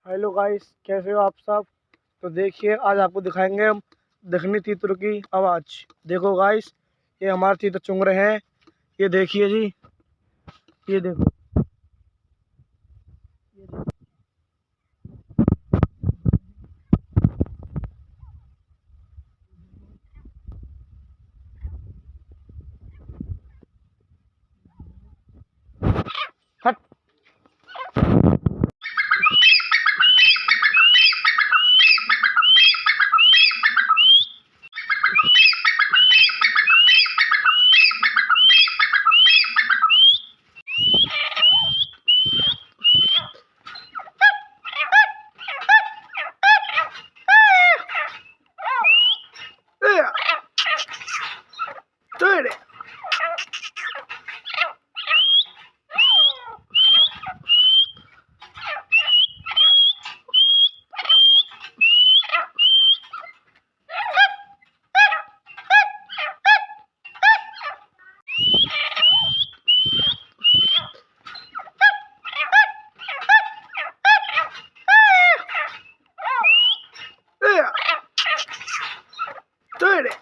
Hello guys, कैसे हो आप सब। तो देखिए, आज आपको दिखाएंगे हम दक्षिणी तीतर की आवाज़। देखो गाइस, ये हमारे तीतर चुंग रहे हैं। ये देखिए जी, ये देखो, ये देखो। हट। Do it.